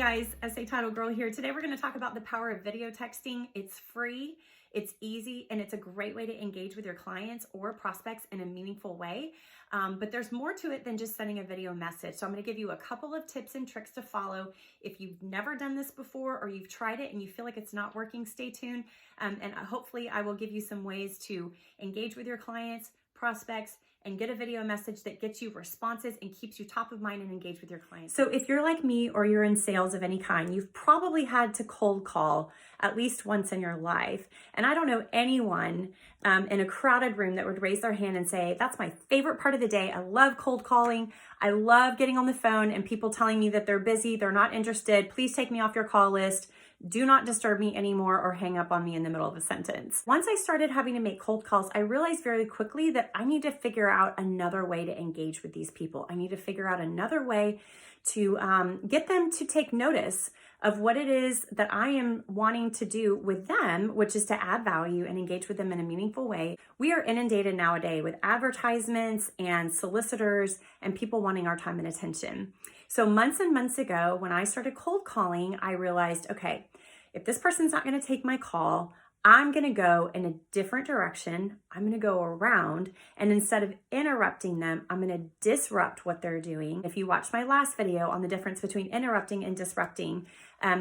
guys, SA Title Girl here. Today we're going to talk about the power of video texting. It's free, it's easy, and it's a great way to engage with your clients or prospects in a meaningful way. But there's more to it than just sending a video message. So I'm going to give you a couple of tips and tricks to follow. If you've never done this before or you've tried it and you feel like it's not working, stay tuned. And hopefully I will give you some ways to engage with your clients, prospects, and get a video message that gets you responses and keeps you top of mind and engaged with your clients. So if you're like me or you're in sales of any kind, you've probably had to cold call at least once in your life. And I don't know anyone in a crowded room that would raise their hand and say, that's my favorite part of the day. I love cold calling. I love getting on the phone and people telling me that they're busy, they're not interested. Please take me off your call list. Do not disturb me anymore or hang up on me in the middle of a sentence. Once I started having to make cold calls, I realized very quickly that I need to figure out another way to engage with these people. I need to figure out another way to get them to take notice of what it is that I am wanting to do with them, which is to add value and engage with them in a meaningful way. We are inundated nowadays with advertisements and solicitors and people wanting our time and attention. So months and months ago, when I started cold calling, I realized, okay, if this person's not going to take my call, I'm going to go in a different direction. I'm going to go around, and instead of interrupting them, I'm going to disrupt what they're doing. If you watched my last video on the difference between interrupting and disrupting,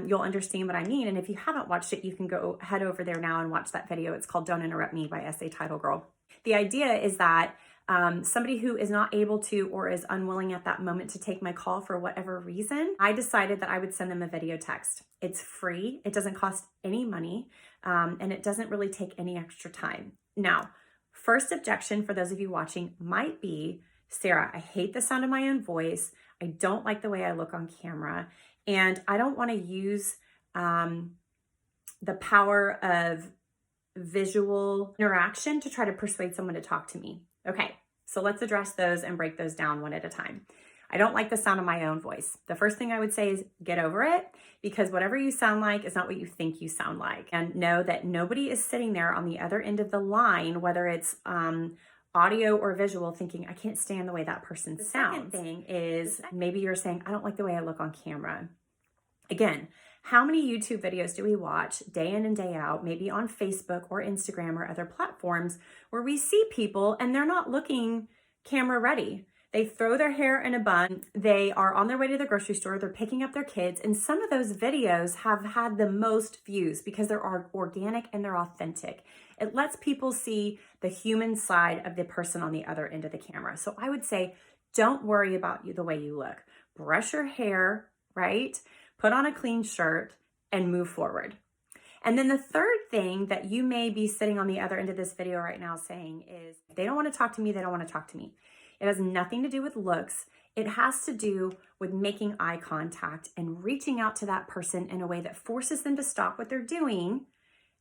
you'll understand what I mean. And if you haven't watched it, you can go head over there now and watch that video. It's called Don't Interrupt Me by SA Title Girl. The idea is that somebody who is not able to or is unwilling at that moment to take my call for whatever reason, I decided that I would send them a video text. It's free. It doesn't cost any money. And it doesn't really take any extra time. Now, first objection for those of you watching might be, Sarah, I hate the sound of my own voice. I don't like the way I look on camera. And I don't want to use the power of visual interaction to try to persuade someone to talk to me. Okay, so let's address those and break those down one at a time. I don't like the sound of my own voice. The first thing I would say is get over it, because whatever you sound like is not what you think you sound like. And know that nobody is sitting there on the other end of the line, whether it's audio or visual, thinking, I can't stand the way that person sounds. The second thing is maybe you're saying, I don't like the way I look on camera. Again, how many YouTube videos do we watch day in and day out, maybe on Facebook or Instagram or other platforms, where we see people and they're not looking camera ready? They throw their hair in a bun. They are on their way to the grocery store. They're picking up their kids. And some of those videos have had the most views because they're organic and they're authentic. It lets people see the human side of the person on the other end of the camera. So I would say, don't worry about the way you look. Brush your hair, right? Put on a clean shirt and move forward. And then the third thing that you may be sitting on the other end of this video right now saying is, if they don't want to talk to me, they don't want to talk to me. It has nothing to do with looks. It has to do with making eye contact and reaching out to that person in a way that forces them to stop what they're doing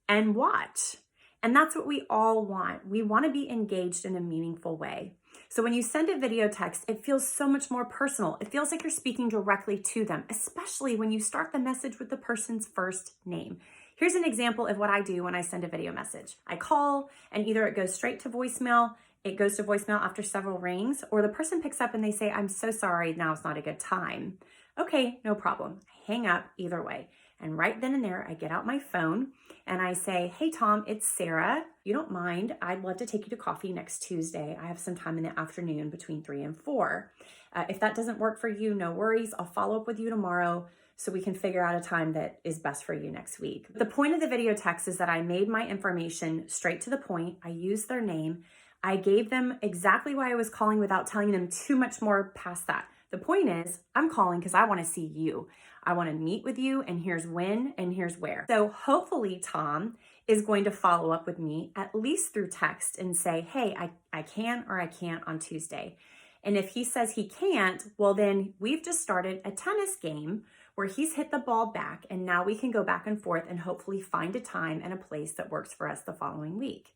and watch. And that's what we all want. We want to be engaged in a meaningful way. So when you send a video text, it feels so much more personal. It feels like you're speaking directly to them, especially when you start the message with the person's first name. Here's an example of what I do when I send a video message. I call and either it goes straight to voicemail, it goes to voicemail after several rings, or the person picks up and they say, I'm so sorry, now's not a good time. Okay, no problem. Hang up either way. And right then and there, I get out my phone and I say, hey, Tom, it's Sarah. You don't mind, I'd love to take you to coffee next Tuesday. I have some time in the afternoon between 3 and 4. If that doesn't work for you, no worries. I'll follow up with you tomorrow so we can figure out a time that is best for you next week. The point of the video text is that I made my information straight to the point. I used their name. I gave them exactly why I was calling without telling them too much more past that. The point is, I'm calling because I want to see you. I want to meet with you, and here's when and here's where. So hopefully Tom is going to follow up with me at least through text and say, hey, I can or I can't on Tuesday. And if he says he can't, well, then we've just started a tennis game where he's hit the ball back, and now we can go back and forth and hopefully find a time and a place that works for us the following week.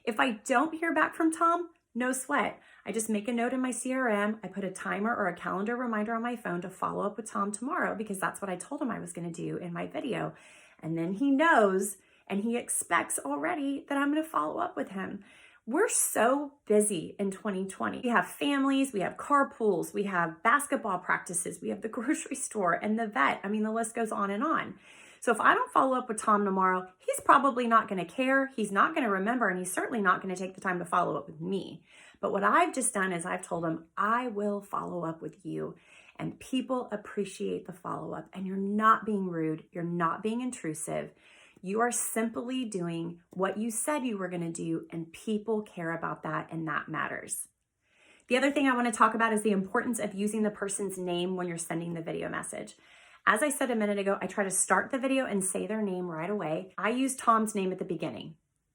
If I don't hear back from Tom, no sweat. I just make a note in my CRM. I put a timer or a calendar reminder on my phone to follow up with Tom tomorrow, because that's what I told him I was going to do in my video. And then he knows and he expects already that I'm going to follow up with him. We're so busy in 2020. We have families, we have carpools, we have basketball practices, we have the grocery store and the vet. I mean, the list goes on and on. So if I don't follow up with Tom tomorrow, he's probably not going to care. He's not going to remember, and he's certainly not going to take the time to follow up with me. But what I've just done is I've told him, I will follow up with you. And people appreciate the follow-up, and you're not being rude. You're not being intrusive. You are simply doing what you said you were going to do, and people care about that, and that matters. The other thing I want to talk about is the importance of using the person's name when you're sending the video message. As I said a minute ago, I try to start the video and say their name right away. I used Tom's name at the beginning.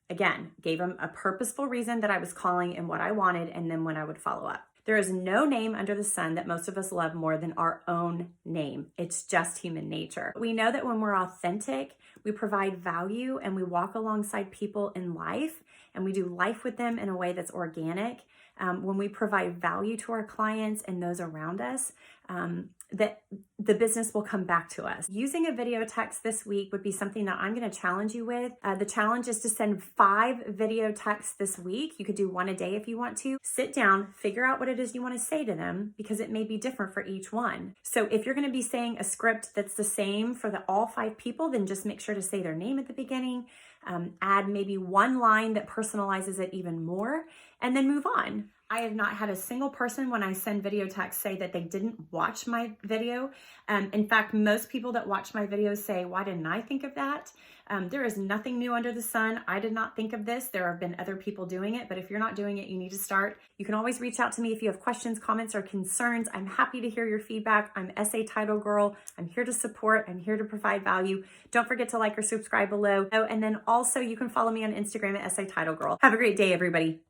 Again, gave him a purposeful reason that I was calling and what I wanted, and then when I would follow up. There is no name under the sun that most of us love more than our own name. It's just human nature. We know that when we're authentic, we provide value and we walk alongside people in life and we do life with them in a way that's organic. When we provide value to our clients and those around us, that the business will come back to us. Using a video text this week would be something that I'm going to challenge you with. The challenge is to send 5 video texts this week. You could do 1 a day if you want to. Sit down, figure out what it is you want to say to them because it may be different for each one. So if you're going to be saying a script that's the same for all 5 people, then just make sure to say their name at the beginning. Add maybe 1 line that personalizes it even more, and then move on. I have not had a single person when I send video text say that they didn't watch my video. In fact, most people that watch my videos say, why didn't I think of that? There is nothing new under the sun. I did not think of this. There have been other people doing it, but if you're not doing it, you need to start. You can always reach out to me if you have questions, comments, or concerns. I'm happy to hear your feedback. I'm SA Title Girl. I'm here to support. I'm here to provide value. Don't forget to like or subscribe below. Oh, and then also you can follow me on Instagram at SA Title Girl. Have a great day, everybody.